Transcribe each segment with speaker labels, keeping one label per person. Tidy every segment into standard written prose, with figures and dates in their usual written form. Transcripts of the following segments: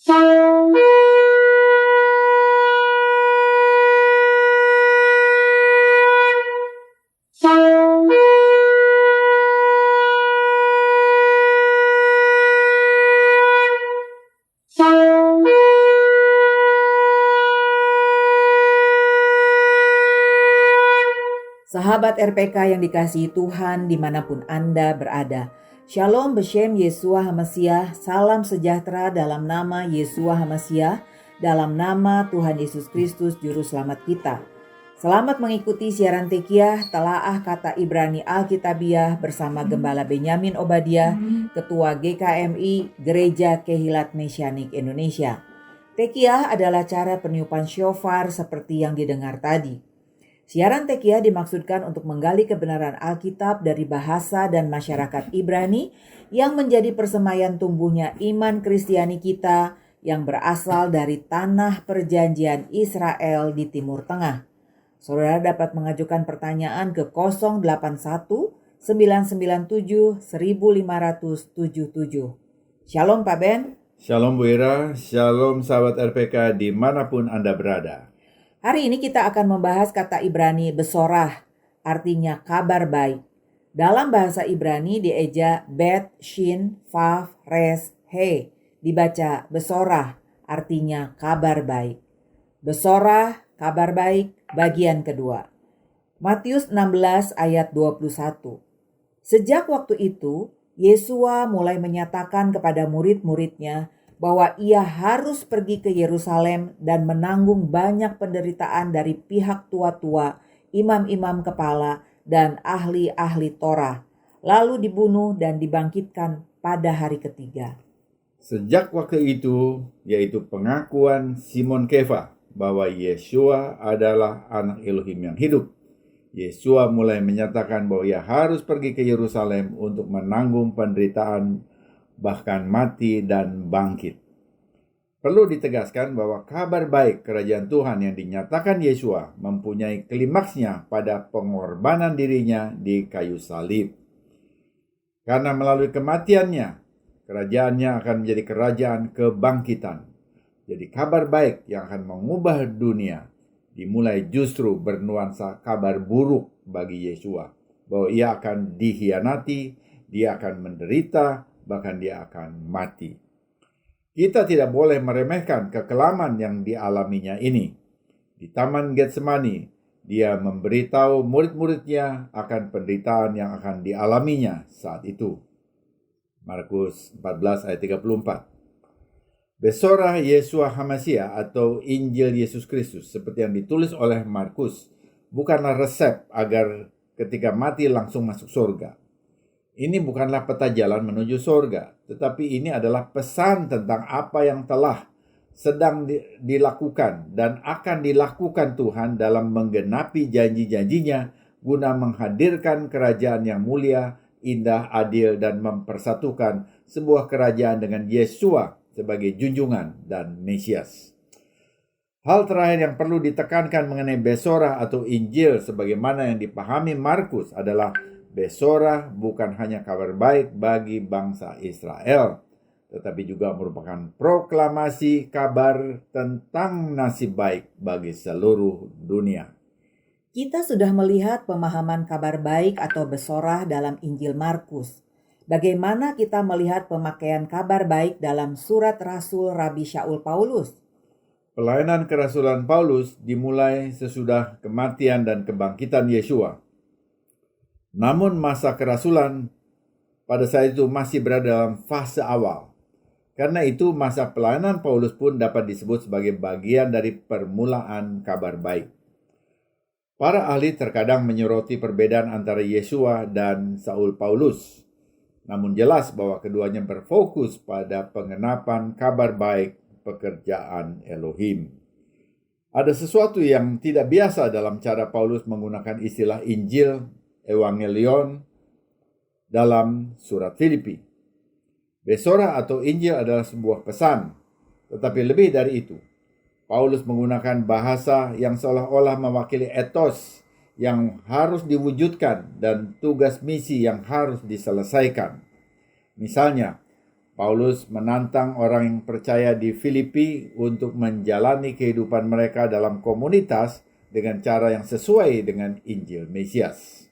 Speaker 1: Sahabat RPK yang dikasihi Tuhan dimanapun Anda berada. Shalom Beshem Yeshua HaMasiah, salam sejahtera dalam nama Yeshua HaMasiah, dalam nama Tuhan Yesus Kristus Juru Selamat kita. Selamat mengikuti siaran Tekiah, Telaah Kata Ibrani Alkitabiah bersama Gembala Benyamin Obadiah, Ketua GKMI Gereja Kehilat Mesianik Indonesia. Tekiah adalah cara peniupan syofar seperti yang didengar tadi. Siaran Tekiah dimaksudkan untuk menggali kebenaran Alkitab dari bahasa dan masyarakat Ibrani yang menjadi persemaian tumbuhnya iman Kristiani kita yang berasal dari tanah perjanjian Israel di Timur Tengah. Saudara dapat mengajukan pertanyaan ke 081 997 1577. Shalom Pak Ben.
Speaker 2: Shalom Bu Ira, shalom sahabat RPK dimanapun Anda berada.
Speaker 1: Hari ini kita akan membahas kata Ibrani besorah, artinya kabar baik. Dalam bahasa Ibrani dieja bet, shin, vav, res, he. Dibaca besorah, artinya kabar baik. Besorah, kabar baik, bagian kedua. Matius 16 ayat 21. Sejak waktu itu, Yesua mulai menyatakan kepada murid-muridnya bahwa ia harus pergi ke Yerusalem dan menanggung banyak penderitaan dari pihak tua-tua, imam-imam kepala, dan ahli-ahli Torah, lalu dibunuh dan dibangkitkan pada hari ketiga.
Speaker 2: Sejak waktu itu, yaitu pengakuan Simon Kefa bahwa Yeshua adalah anak Elohim yang hidup, Yesua mulai menyatakan bahwa ia harus pergi ke Yerusalem untuk menanggung penderitaan, bahkan mati dan bangkit. Perlu ditegaskan bahwa kabar baik kerajaan Tuhan yang dinyatakan Yesua mempunyai klimaksnya pada pengorbanan dirinya di kayu salib. Karena melalui kematiannya, kerajaannya akan menjadi kerajaan kebangkitan. Jadi kabar baik yang akan mengubah dunia dimulai justru bernuansa kabar buruk bagi Yesua, bahwa ia akan dihianati, dia akan menderita, bahkan dia akan mati. Kita tidak boleh meremehkan kekelaman yang dialaminya ini. Di Taman Getsemani, dia memberitahu murid-muridnya akan penderitaan yang akan dialaminya saat itu. Markus 14 ayat 34. Besorah Yeshua HaMasiah atau Injil Yesus Kristus seperti yang ditulis oleh Markus bukanlah resep agar ketika mati langsung masuk surga. Ini bukanlah peta jalan menuju surga, tetapi ini adalah pesan tentang apa yang telah sedang dilakukan dan akan dilakukan Tuhan dalam menggenapi janji-janjinya guna menghadirkan kerajaan yang mulia, indah, adil, dan mempersatukan sebuah kerajaan dengan Yesua sebagai junjungan dan Mesias. Hal terakhir yang perlu ditekankan mengenai besorah atau Injil sebagaimana yang dipahami Markus adalah besorah bukan hanya kabar baik bagi bangsa Israel, tetapi juga merupakan proklamasi kabar tentang nasib baik bagi seluruh dunia.
Speaker 1: Kita sudah melihat pemahaman kabar baik atau besorah dalam Injil Markus. Bagaimana kita melihat pemakaian kabar baik dalam surat Rasul Rabi Shaul Paulus?
Speaker 2: Pelayanan kerasulan Paulus dimulai sesudah kematian dan kebangkitan Yesua. Namun masa kerasulan pada saat itu masih berada dalam fase awal. Karena itu masa pelayanan Paulus pun dapat disebut sebagai bagian dari permulaan kabar baik. Para ahli terkadang menyoroti perbedaan antara Yesua dan Saul Paulus. Namun jelas bahwa keduanya berfokus pada pengenapan kabar baik pekerjaan Elohim. Ada sesuatu yang tidak biasa dalam cara Paulus menggunakan istilah Injil, Evangelion dalam surat Filipi. Besorah atau Injil adalah sebuah pesan, tetapi lebih dari itu. Paulus menggunakan bahasa yang seolah-olah mewakili etos yang harus diwujudkan dan tugas misi yang harus diselesaikan. Misalnya, Paulus menantang orang yang percaya di Filipi untuk menjalani kehidupan mereka dalam komunitas dengan cara yang sesuai dengan Injil Mesias.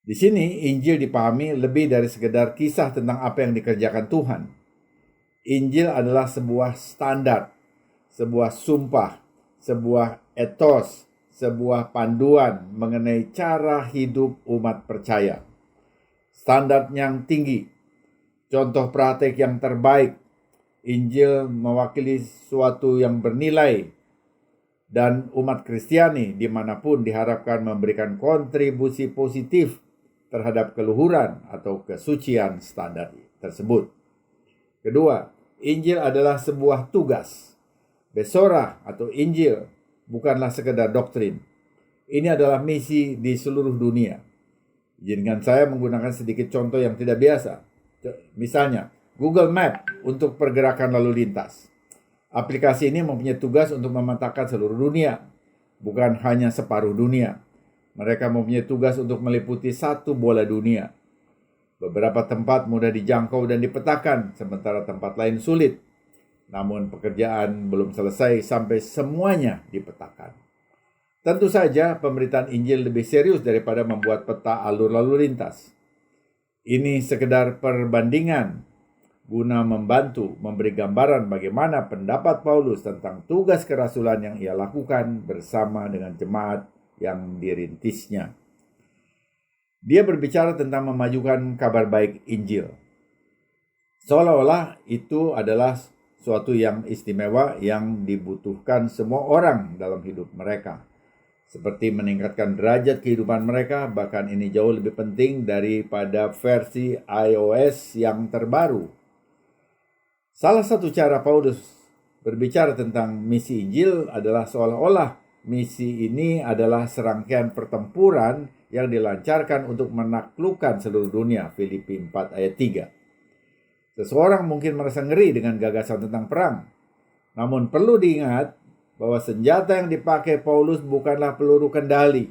Speaker 2: Di sini Injil dipahami lebih dari sekedar kisah tentang apa yang dikerjakan Tuhan. Injil adalah sebuah standar, sebuah sumpah, sebuah etos, sebuah panduan mengenai cara hidup umat percaya. Standar yang tinggi, contoh praktek yang terbaik. Injil mewakili sesuatu yang bernilai, dan umat Kristiani dimanapun diharapkan memberikan kontribusi positif terhadap keluhuran atau kesucian standar tersebut. Kedua, Injil adalah sebuah tugas. Besorah atau Injil bukanlah sekedar doktrin. Ini adalah misi di seluruh dunia. Izinkan saya menggunakan sedikit contoh yang tidak biasa. Misalnya, Google Map untuk pergerakan lalu lintas. Aplikasi ini mempunyai tugas untuk memetakan seluruh dunia, bukan hanya separuh dunia. Mereka mempunyai tugas untuk meliputi satu bola dunia. Beberapa tempat mudah dijangkau dan dipetakan, sementara tempat lain sulit. Namun pekerjaan belum selesai sampai semuanya dipetakan. Tentu saja pemberitaan Injil lebih serius daripada membuat peta alur lalu lintas. Ini sekedar perbandingan guna membantu memberi gambaran bagaimana pendapat Paulus tentang tugas kerasulan yang ia lakukan bersama dengan jemaat yang dirintisnya. Dia berbicara tentang memajukan kabar baik Injil. Seolah-olah itu adalah suatu yang istimewa yang dibutuhkan semua orang dalam hidup mereka. Seperti meningkatkan derajat kehidupan mereka, bahkan ini jauh lebih penting daripada versi iOS yang terbaru. Salah satu cara Paulus berbicara tentang misi Injil adalah seolah-olah misi ini adalah serangkaian pertempuran yang dilancarkan untuk menaklukkan seluruh dunia. Filipi 4 ayat 3. Seseorang mungkin merasa ngeri dengan gagasan tentang perang. Namun perlu diingat bahwa senjata yang dipakai Paulus bukanlah peluru kendali,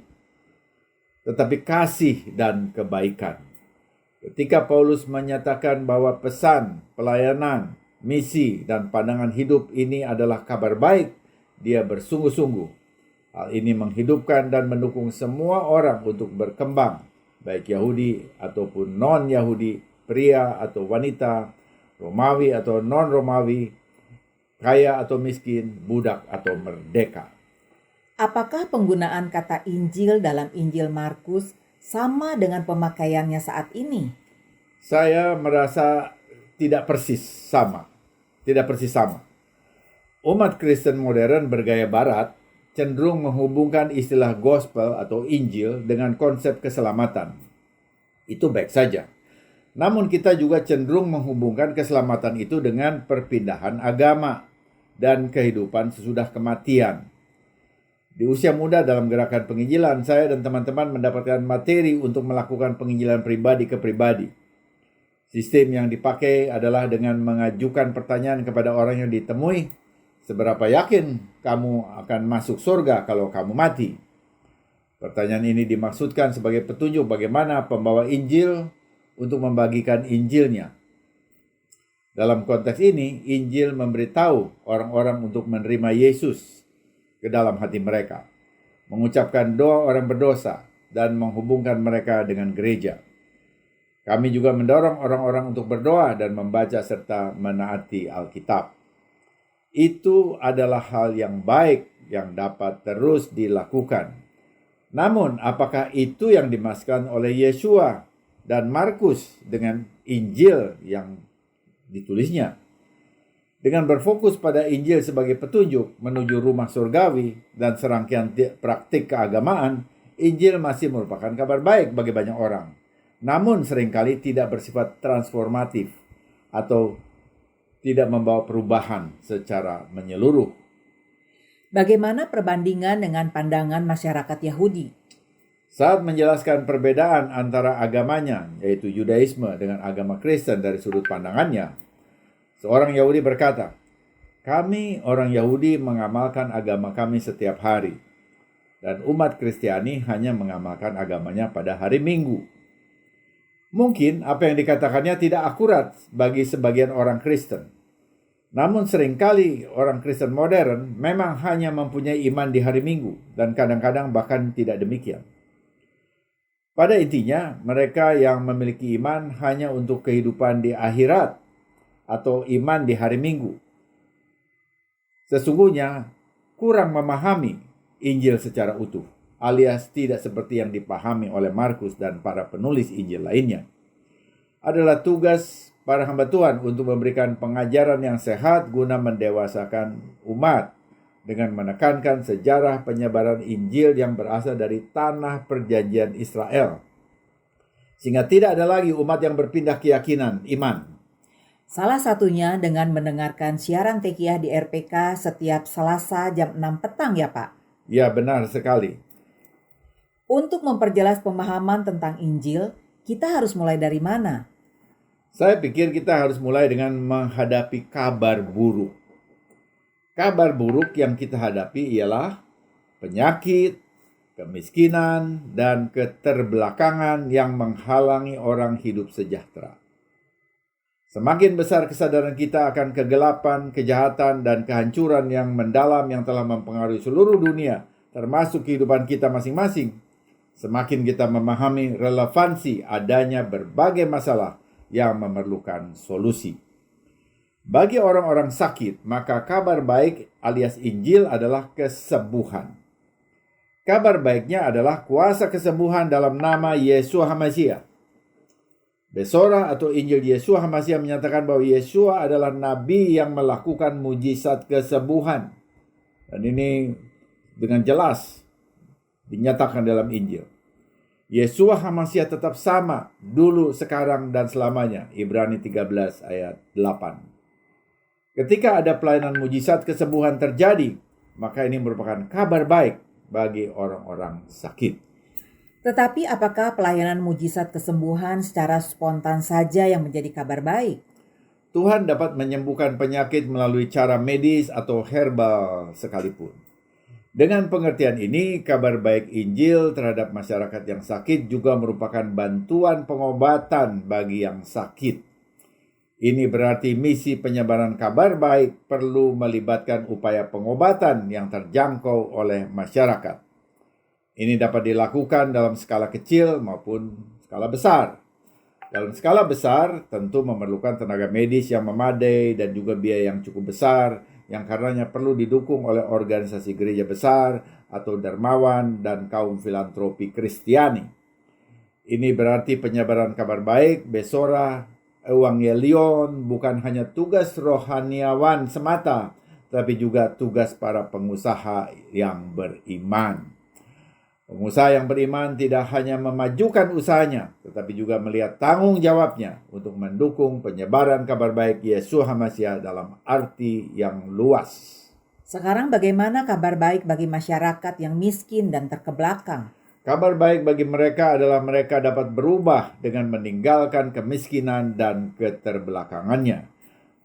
Speaker 2: tetapi kasih dan kebaikan. Ketika Paulus menyatakan bahwa pesan, pelayanan, misi, dan pandangan hidup ini adalah kabar baik, dia bersungguh-sungguh. Hal ini menghidupkan dan mendukung semua orang untuk berkembang, baik Yahudi ataupun non-Yahudi, pria atau wanita, Romawi atau non-Romawi, kaya atau miskin, budak atau merdeka.
Speaker 1: Apakah penggunaan kata Injil dalam Injil Markus sama dengan pemakaiannya saat ini?
Speaker 2: Saya merasa tidak persis sama. Umat Kristen modern bergaya barat cenderung menghubungkan istilah gospel atau Injil dengan konsep keselamatan. Itu baik saja. Namun kita juga cenderung menghubungkan keselamatan itu dengan perpindahan agama dan kehidupan sesudah kematian. Di usia muda dalam gerakan penginjilan, saya dan teman-teman mendapatkan materi untuk melakukan penginjilan pribadi ke pribadi. Sistem yang dipakai adalah dengan mengajukan pertanyaan kepada orang yang ditemui, seberapa yakin kamu akan masuk surga kalau kamu mati? Pertanyaan ini dimaksudkan sebagai petunjuk bagaimana pembawa Injil untuk membagikan Injilnya. Dalam konteks ini, Injil memberitahu orang-orang untuk menerima Yesus ke dalam hati mereka, mengucapkan doa orang berdosa, dan menghubungkan mereka dengan gereja. Kami juga mendorong orang-orang untuk berdoa dan membaca serta menaati Alkitab. Itu adalah hal yang baik yang dapat terus dilakukan. Namun, apakah itu yang dimaksudkan oleh Yesua dan Markus dengan Injil yang ditulisnya? Dengan berfokus pada Injil sebagai petunjuk menuju rumah surgawi dan serangkaian praktik keagamaan, Injil masih merupakan kabar baik bagi banyak orang. Namun seringkali tidak bersifat transformatif atau tidak membawa perubahan secara menyeluruh.
Speaker 1: Bagaimana perbandingan dengan pandangan masyarakat Yahudi?
Speaker 2: Saat menjelaskan perbedaan antara agamanya, yaitu Yudaisme, dengan agama Kristen dari sudut pandangannya, seorang Yahudi berkata, "Kami orang Yahudi mengamalkan agama kami setiap hari, dan umat Kristiani hanya mengamalkan agamanya pada hari Minggu." Mungkin apa yang dikatakannya tidak akurat bagi sebagian orang Kristen. Namun seringkali orang Kristen modern memang hanya mempunyai iman di hari Minggu dan kadang-kadang bahkan tidak demikian. Pada intinya, mereka yang memiliki iman hanya untuk kehidupan di akhirat atau iman di hari Minggu. Sesungguhnya kurang memahami Injil secara utuh, alias tidak seperti yang dipahami oleh Markus dan para penulis Injil lainnya. Adalah tugas para hamba Tuhan untuk memberikan pengajaran yang sehat guna mendewasakan umat dengan menekankan sejarah penyebaran Injil yang berasal dari tanah perjanjian Israel. Sehingga tidak ada lagi umat yang berpindah keyakinan, iman.
Speaker 1: Salah satunya dengan mendengarkan siaran Tekiyah di RPK setiap Selasa jam 6 petang ya Pak?
Speaker 2: Ya, benar sekali.
Speaker 1: Untuk memperjelas pemahaman tentang Injil, kita harus mulai dari mana?
Speaker 2: Saya pikir kita harus mulai dengan menghadapi kabar buruk. Kabar buruk yang kita hadapi ialah penyakit, kemiskinan, dan keterbelakangan yang menghalangi orang hidup sejahtera. Semakin besar kesadaran kita akan kegelapan, kejahatan, dan kehancuran yang mendalam yang telah mempengaruhi seluruh dunia, termasuk kehidupan kita masing-masing, semakin kita memahami relevansi adanya berbagai masalah yang memerlukan solusi. Bagi orang-orang sakit, maka kabar baik alias Injil adalah kesembuhan. Kabar baiknya adalah kuasa kesembuhan dalam nama Yeshua HaMashiach. Besora atau Injil Yeshua HaMashiach menyatakan bahwa Yeshua adalah nabi yang melakukan mujizat kesembuhan. Dan ini dengan jelas dinyatakan dalam Injil. Yeshua HaMashiach tetap sama dulu, sekarang, dan selamanya. Ibrani 13 ayat 8. Ketika ada pelayanan mujizat kesembuhan terjadi, maka ini merupakan kabar baik bagi orang-orang sakit.
Speaker 1: Tetapi apakah pelayanan mujizat kesembuhan secara spontan saja yang menjadi kabar baik?
Speaker 2: Tuhan dapat menyembuhkan penyakit melalui cara medis atau herbal sekalipun. Dengan pengertian ini, kabar baik Injil terhadap masyarakat yang sakit juga merupakan bantuan pengobatan bagi yang sakit. Ini berarti misi penyebaran kabar baik perlu melibatkan upaya pengobatan yang terjangkau oleh masyarakat. Ini dapat dilakukan dalam skala kecil maupun skala besar. Dalam skala besar tentu memerlukan tenaga medis yang memadai dan juga biaya yang cukup besar, yang karenanya perlu didukung oleh organisasi gereja besar atau dermawan dan kaum filantropi Kristiani. Ini berarti penyebaran kabar baik, Besora, Evangelion bukan hanya tugas rohaniawan semata, tapi juga tugas para pengusaha yang beriman. Pengusaha yang beriman tidak hanya memajukan usahanya, tetapi juga melihat tanggung jawabnya untuk mendukung penyebaran kabar baik Yeshua HaMashiach dalam arti yang luas.
Speaker 1: Sekarang bagaimana kabar baik bagi masyarakat yang miskin dan terkebelakang?
Speaker 2: Kabar baik bagi mereka adalah mereka dapat berubah dengan meninggalkan kemiskinan dan keterbelakangannya.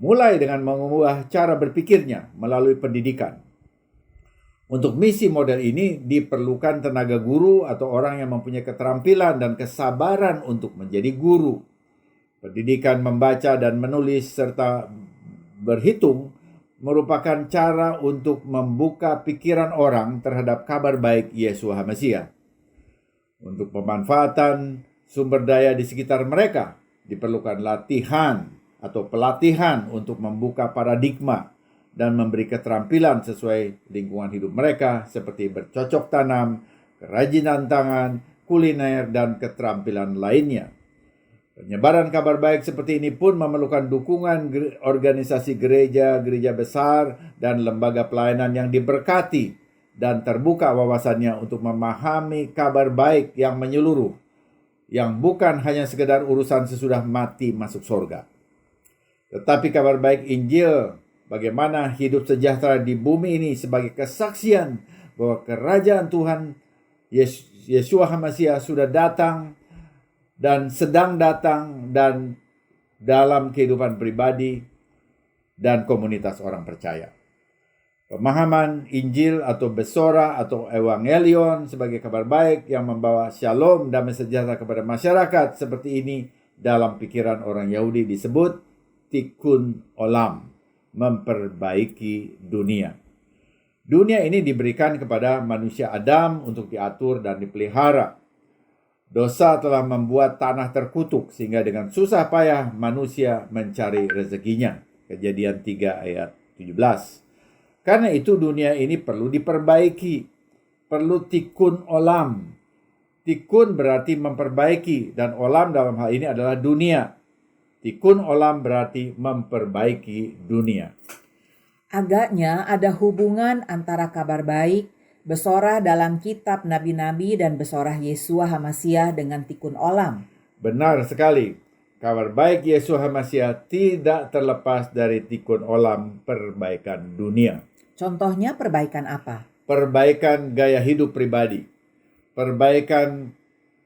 Speaker 2: Mulai dengan mengubah cara berpikirnya melalui pendidikan. Untuk misi model ini diperlukan tenaga guru atau orang yang mempunyai keterampilan dan kesabaran untuk menjadi guru. Pendidikan membaca dan menulis serta berhitung merupakan cara untuk membuka pikiran orang terhadap kabar baik Yeshua HaMashiach. Untuk pemanfaatan sumber daya di sekitar mereka diperlukan latihan atau pelatihan untuk membuka paradigma dan memberi keterampilan sesuai lingkungan hidup mereka seperti bercocok tanam, kerajinan tangan, kuliner, dan keterampilan lainnya. Penyebaran kabar baik seperti ini pun memerlukan dukungan organisasi gereja, gereja besar, dan lembaga pelayanan yang diberkati dan terbuka wawasannya untuk memahami kabar baik yang menyeluruh, yang bukan hanya sekedar urusan sesudah mati masuk surga. Tetapi kabar baik Injil bagaimana hidup sejahtera di bumi ini sebagai kesaksian bahwa kerajaan Tuhan Yeshua HaMashiach sudah datang dan sedang datang dan dalam kehidupan pribadi dan komunitas orang percaya. Pemahaman Injil atau Besora atau Evangelion sebagai kabar baik yang membawa shalom, damai sejahtera kepada masyarakat seperti ini dalam pikiran orang Yahudi disebut tikkun olam, memperbaiki dunia. Dunia ini diberikan kepada manusia Adam untuk diatur dan dipelihara. Dosa telah membuat tanah terkutuk sehingga dengan susah payah manusia mencari rezekinya. Kejadian 3 ayat 17. Karena itu dunia ini perlu diperbaiki, perlu tikkun olam. Tikkun berarti memperbaiki dan olam dalam hal ini adalah dunia. Tikkun olam berarti memperbaiki dunia.
Speaker 1: Agaknya ada hubungan antara kabar baik, Besorah dalam kitab Nabi-Nabi dan Besorah Yeshua HaMasiah dengan tikkun olam.
Speaker 2: Benar sekali. Kabar baik Yeshua HaMasiah tidak terlepas dari tikkun olam perbaikan dunia.
Speaker 1: Contohnya perbaikan apa?
Speaker 2: Perbaikan gaya hidup pribadi, perbaikan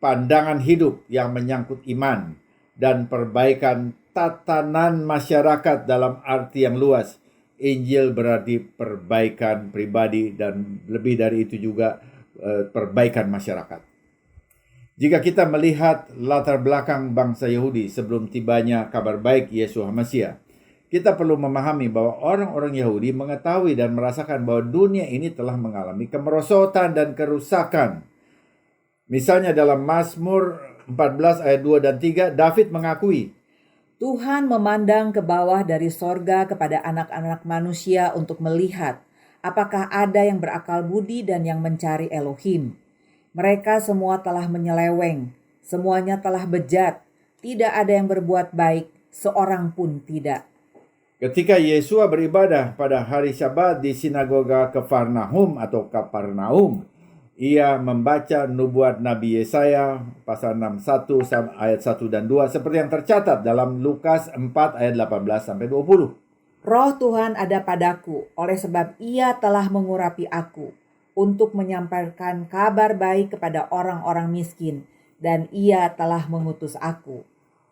Speaker 2: pandangan hidup yang menyangkut iman, dan perbaikan tatanan masyarakat dalam arti yang luas. Injil berarti perbaikan pribadi dan lebih dari itu juga perbaikan masyarakat. Jika kita melihat latar belakang bangsa Yahudi sebelum tibanya kabar baik Yeshua HaMasiah, kita perlu memahami bahwa orang-orang Yahudi mengetahui dan merasakan bahwa dunia ini telah mengalami kemerosotan dan kerusakan. Misalnya dalam Mazmur 14 ayat 2 dan 3, David mengakui,
Speaker 1: Tuhan memandang ke bawah dari sorga kepada anak-anak manusia untuk melihat apakah ada yang berakal budi dan yang mencari Elohim. Mereka semua telah menyeleweng, semuanya telah bejat, tidak ada yang berbuat baik, seorang pun tidak.
Speaker 2: Ketika Yeshua beribadah pada hari Syabat di sinagoga Kafarnaum atau Kaparnaum, ia membaca nubuat Nabi Yesaya pasal 61 ayat 1 dan 2 seperti yang tercatat dalam Lukas 4 ayat 18 sampai 20.
Speaker 1: Roh Tuhan ada padaku, oleh sebab ia telah mengurapi aku untuk menyampaikan kabar baik kepada orang-orang miskin, dan ia telah mengutus aku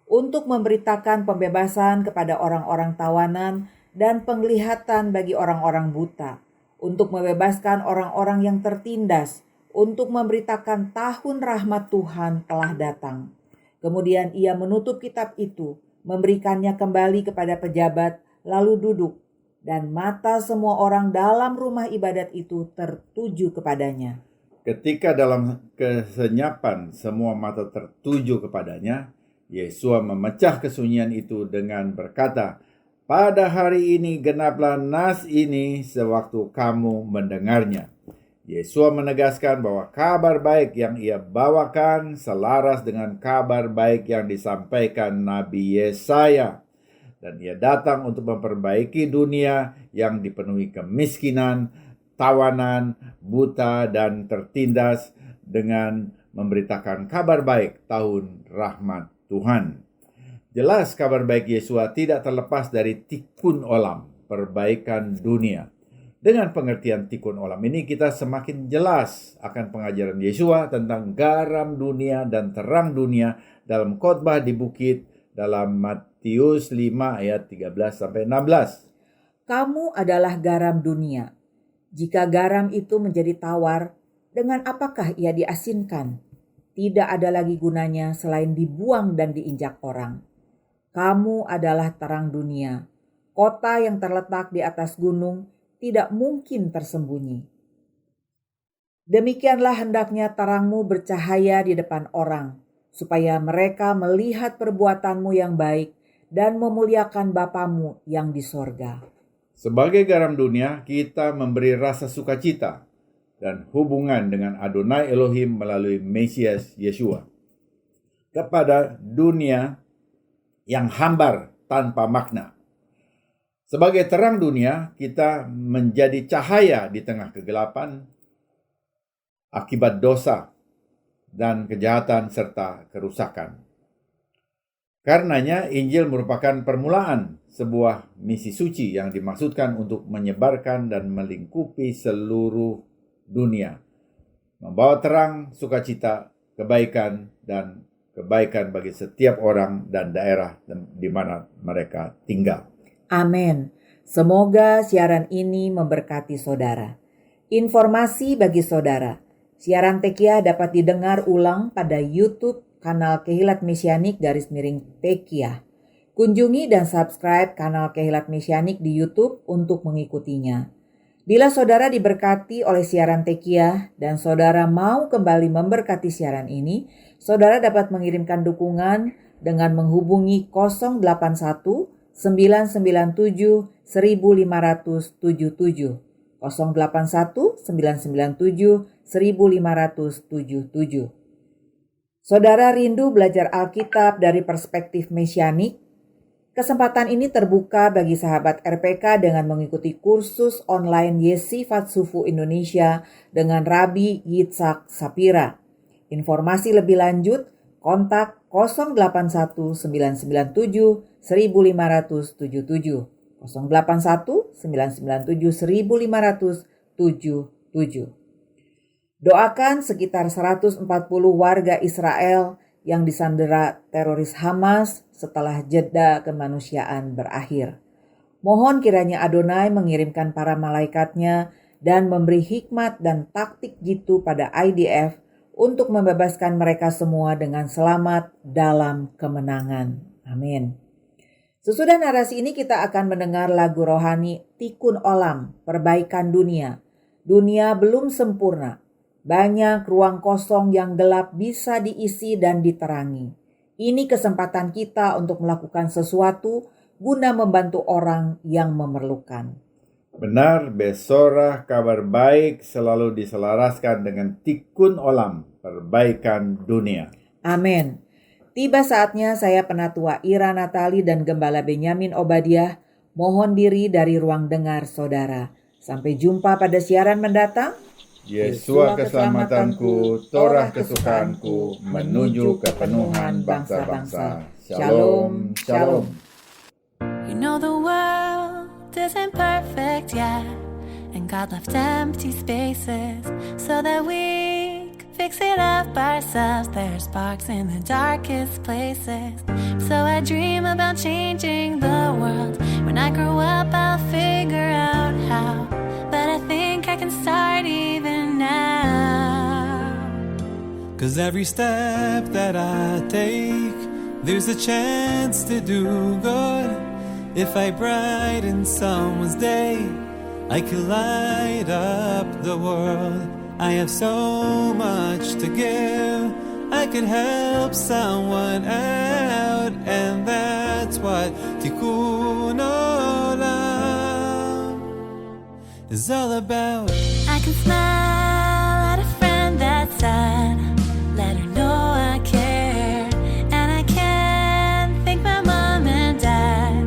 Speaker 1: untuk memberitakan pembebasan kepada orang-orang tawanan dan penglihatan bagi orang-orang buta, untuk membebaskan orang-orang yang tertindas, untuk memberitakan tahun rahmat Tuhan telah datang. Kemudian ia menutup kitab itu, memberikannya kembali kepada pejabat, lalu duduk, dan mata semua orang dalam rumah ibadat itu tertuju kepadanya.
Speaker 2: Ketika dalam kesenyapan semua mata tertuju kepadanya, Yeshua memecah kesunyian itu dengan berkata, pada hari ini genaplah nas ini sewaktu kamu mendengarnya. Yeshua menegaskan bahwa kabar baik yang ia bawakan selaras dengan kabar baik yang disampaikan Nabi Yesaya. Dan ia datang untuk memperbaiki dunia yang dipenuhi kemiskinan, tawanan, buta, dan tertindas dengan memberitakan kabar baik tahun rahmat Tuhan. Jelas kabar baik Yeshua tidak terlepas dari tikkun olam, perbaikan dunia. Dengan pengertian tikkun olam ini kita semakin jelas akan pengajaran Yeshua tentang garam dunia dan terang dunia dalam khotbah di bukit dalam Matius 5 ayat 13 sampai 16.
Speaker 1: Kamu adalah garam dunia. Jika garam itu menjadi tawar, dengan apakah ia diasinkan? Tidak ada lagi gunanya selain dibuang dan diinjak orang. Kamu adalah terang dunia. Kota yang terletak di atas gunung tidak mungkin tersembunyi. Demikianlah hendaknya terangmu bercahaya di depan orang, supaya mereka melihat perbuatanmu yang baik dan memuliakan Bapamu yang di sorga.
Speaker 2: Sebagai garam dunia, kita memberi rasa sukacita dan hubungan dengan Adonai Elohim melalui Mesias Yeshua kepada dunia yang hambar tanpa makna. Sebagai terang dunia, kita menjadi cahaya di tengah kegelapan akibat dosa dan kejahatan serta kerusakan. Karenanya Injil merupakan permulaan sebuah misi suci yang dimaksudkan untuk menyebarkan dan melingkupi seluruh dunia, membawa terang, sukacita, kebaikan, dan kebaikan bagi setiap orang dan daerah di mana mereka tinggal.
Speaker 1: Amin. Semoga siaran ini memberkati saudara. Informasi bagi saudara, siaran Tekiah dapat didengar ulang pada YouTube kanal Kehilat Mesianik _Tekiah. Kunjungi dan subscribe kanal Kehilat Mesianik di YouTube untuk mengikutinya. Bila saudara diberkati oleh siaran Tekiah dan saudara mau kembali memberkati siaran ini, saudara dapat mengirimkan dukungan dengan menghubungi 081 997 1577 081 997 1577. Saudara rindu belajar Alkitab dari perspektif mesianik? Kesempatan ini terbuka bagi sahabat RPK dengan mengikuti kursus online Yesifat Sufu Indonesia dengan Rabi Yitzhak Sapira. Informasi lebih lanjut, kontak 081 997 1577 081 997 1577. Doakan sekitar 140 warga Israel yang disandera teroris Hamas setelah jeda kemanusiaan berakhir. Mohon kiranya Adonai mengirimkan para malaikatnya dan memberi hikmat dan taktik jitu pada IDF untuk membebaskan mereka semua dengan selamat dalam kemenangan. Amin. Sesudah narasi ini kita akan mendengar lagu rohani Tikkun Olam, Perbaikan Dunia. Dunia belum sempurna. Banyak ruang kosong yang gelap bisa diisi dan diterangi. Ini kesempatan kita untuk melakukan sesuatu guna membantu orang yang memerlukan.
Speaker 2: Benar, Besorah kabar baik selalu diselaraskan dengan Tikkun Olam, perbaikan dunia.
Speaker 1: Amin. Tiba saatnya saya Penatua Ira Natali dan Gembala Benyamin Obadiah mohon diri dari ruang dengar saudara. Sampai jumpa pada siaran mendatang.
Speaker 2: Yesua keselamatanku, Torah kesukaanku, menuju kepenuhan bangsa-bangsa. Shalom, shalom.
Speaker 3: You know the world isn't perfect yet, and God left empty spaces so that we could fix it up ourselves. There's sparks in the darkest places, so I dream about changing the world. When I grow up I'll figure out how, but I think I can start even now.
Speaker 4: 'Cause every step that I take, there's a chance to do good. If I brighten someone's day, I could light up the world. I have so much to give, I could help someone out, and that's what Tikkun Olam is all about.
Speaker 3: I can smile at a friend that's sad, let her know I care, and I can thank my mom and dad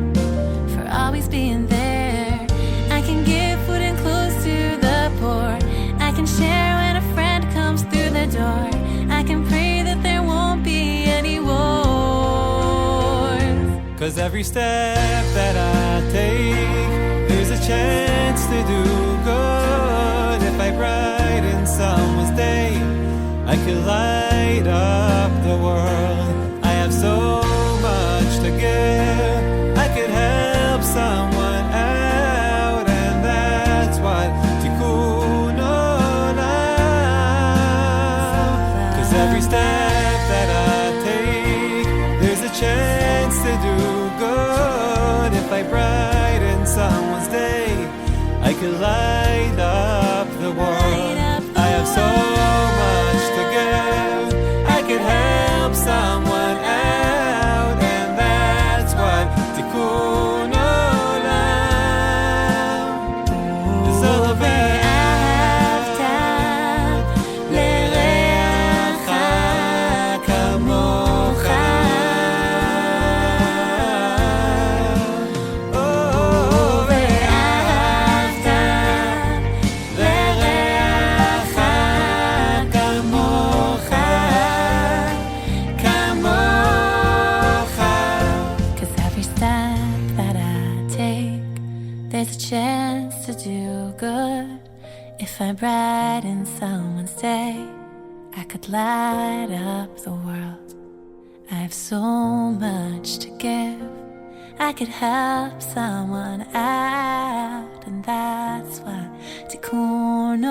Speaker 3: for always being there. I can give food and clothes to the poor, I can share when a friend comes through the door, I can pray that there won't be any wars.
Speaker 4: 'Cause every step that I take, there's a chance to do good. If I brighten someone's day, I could light up the world. I have so much to give, I could help someone out, and that's what Tikkun Olam. 'Cause every step that I take, there's a chance to do good. If I brighten someone's day, I could light up the world. I have so much to give, I could help someone out, and that's what Tikkun Olam is all about.
Speaker 3: There's a chance to do good. If I brighten someone's day, I could light up the world. I have so much to give, I could help someone out, and that's what Tikkun